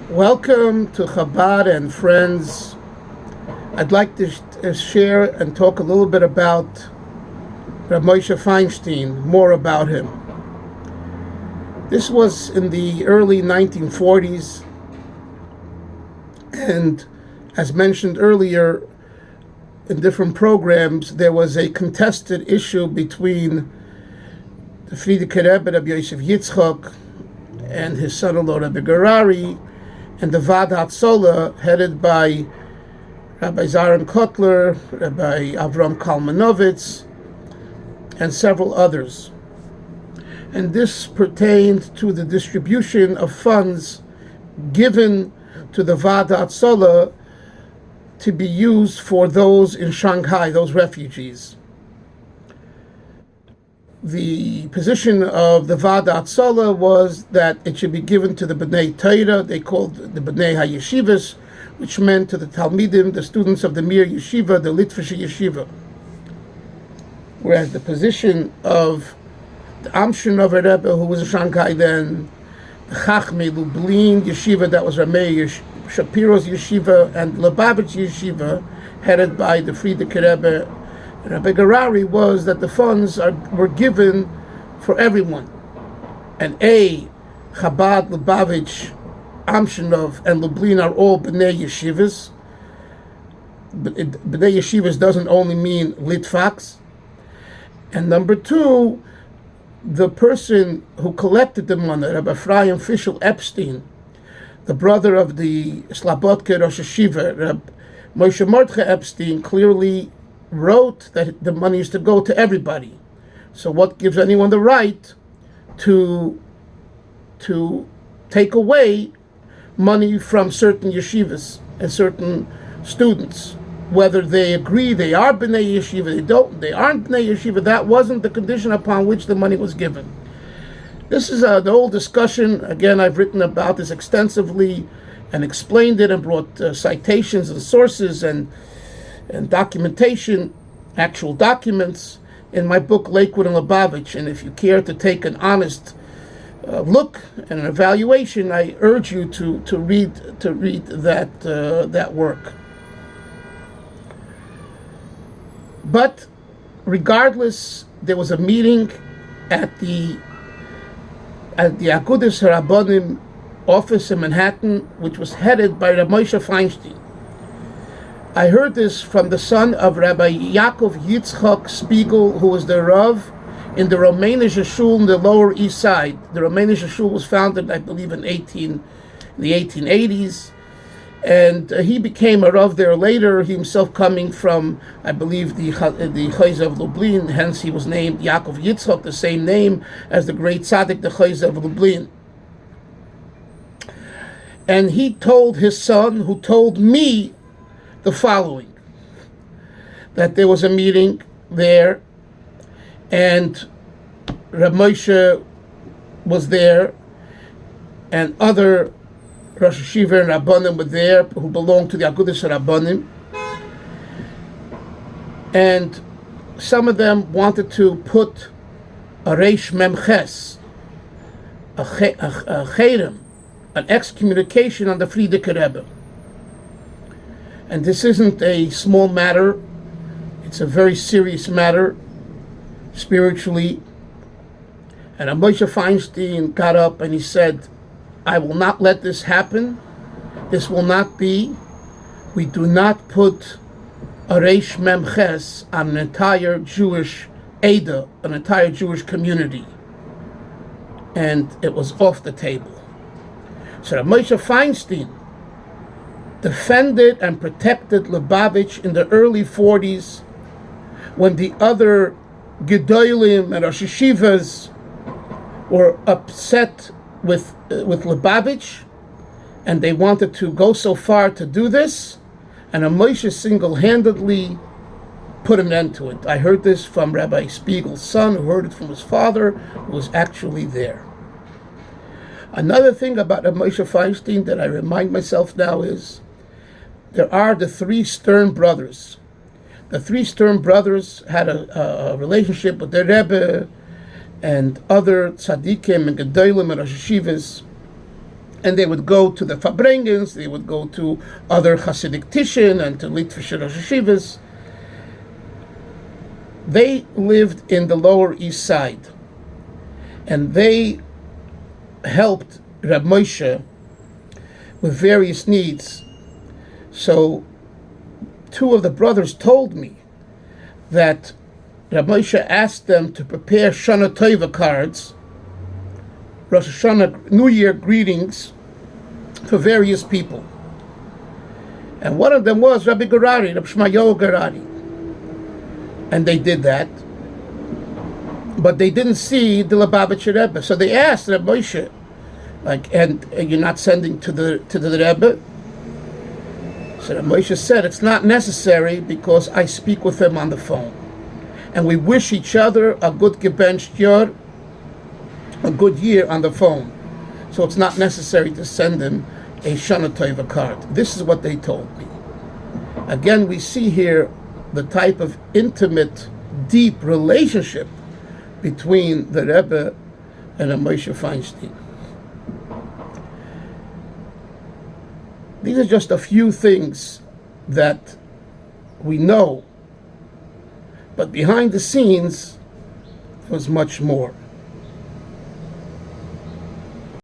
Welcome to Chabad and friends. I'd like to share and talk a little bit about Reb Moshe Feinstein, more about him. This was in the early 1940s, and as mentioned earlier in different programs, there was a contested issue between the Frierdiker Rebbe, Rabbi Yosef Yitzchak, and his son-in-law, Rabbi Gerari, and the Raayatz headed by Rabbi Zaron Kotler, Rabbi Avram Kalmanovitz, and several others. And this pertained to the distribution of funds given to the Raayatz to be used for those in Shanghai, those refugees. The position of the Raayatz was that it should be given to the B'nai Torah. They called the B'nai HaYeshivas, which meant to the Talmidim, the students of the Mir Yeshiva, the Litvische Yeshiva. Whereas the position of the Shana Rebbe, who was in Shanghai then, the Chachmei Lublin Yeshiva, that was Rabbi Shapiro's Yeshiva, and Lubavitch Yeshiva, headed by the Frierdiker Rebbe, Rabbi Gerari, was that the funds were given for everyone. And Chabad, Lubavitch, Amshinov, and Lublin are all B'nai Yeshivas. B'nai Yeshivas doesn't only mean Litvaks. And number two, the person who collected the money, Rabbi Ephraim Fischel Epstein, the brother of the Slabodka Rosh Hashiva, Rabbi Moshe Mordechai Epstein, clearly wrote that the money is to go to everybody. So what gives anyone the right to take away money from certain yeshivas and certain students? Whether they agree they are B'nai Yeshiva, they aren't B'nai Yeshiva, that wasn't the condition upon which the money was given. This is the old discussion. Again, I've written about this extensively and explained it and brought citations and sources and documentation, actual documents, in my book Lakewood and Lubavitch. And if you care to take an honest look and an evaluation, I urge you to read that work. But regardless, there was a meeting at the Agudas Rabbanim office in Manhattan, which was headed by Reb Moshe Feinstein. I heard this from the son of Rabbi Yaakov Yitzchak Spiegel, who was the Rav in the Romanian Shul in the Lower East Side. The Romanian Shul was founded, I believe, in the 1880s, and he became a Rav there later, he himself coming from, I believe, the Chayz of Lublin, hence he was named Yaakov Yitzchak, the same name as the great tzaddik, the Chayz of Lublin. And he told his son, who told me, the following: that there was a meeting there, and Reb Moshe was there, and other Rosh Hashiva and Rabbanim were there who belonged to the Agudas Rabbanim, and some of them wanted to put a Reish Memches, a Cheirem, an excommunication on the Frierdiker Rebbe. And this isn't a small matter. It's a very serious matter, spiritually. And Moshe Feinstein got up and he said, I will not let this happen. This will not be. We do not put a Reish Memches on an entire Jewish Ada, an entire Jewish community. And it was off the table. So Moshe Feinstein defended and protected Lubavitch in the early 40s, when the other Gedolim and Rosh Hashivas were upset with Lubavitch, and they wanted to go so far to do this, and Moshe single-handedly put an end to it. I heard this from Rabbi Spiegel's son, who heard it from his father, who was actually there. Another thing about Moshe Feinstein that I remind myself now is, there are the three Stern brothers. The three Stern brothers had a relationship with their Rebbe and other tzaddikim and gedolim and Rosh Hashivas. And they would go to the Fabrengens, they would go to other Hasidic Tishin and to Litvische Rosh Hashivas. They lived in the Lower East Side, and they helped Reb Moshe with various needs. So two of the brothers told me that Reb Moshe asked them to prepare Shana Tova cards, Rosh Hashanah, New Year greetings for various people. And one of them was Rabbi Garari, Reb Shmayo Garari. And they did that. But they didn't see the Lubavitcher Rebbe. So they asked Reb Moshe, and you're not sending to the Rebbe? So Reb Moshe said, it's not necessary because I speak with him on the phone. And we wish each other a good gebencht year, a good year on the phone. So it's not necessary to send him a Shana Tova card. This is what they told me. Again, we see here the type of intimate, deep relationship between the Rebbe and Reb Moshe Feinstein. These are just a few things that we know, but behind the scenes was much more.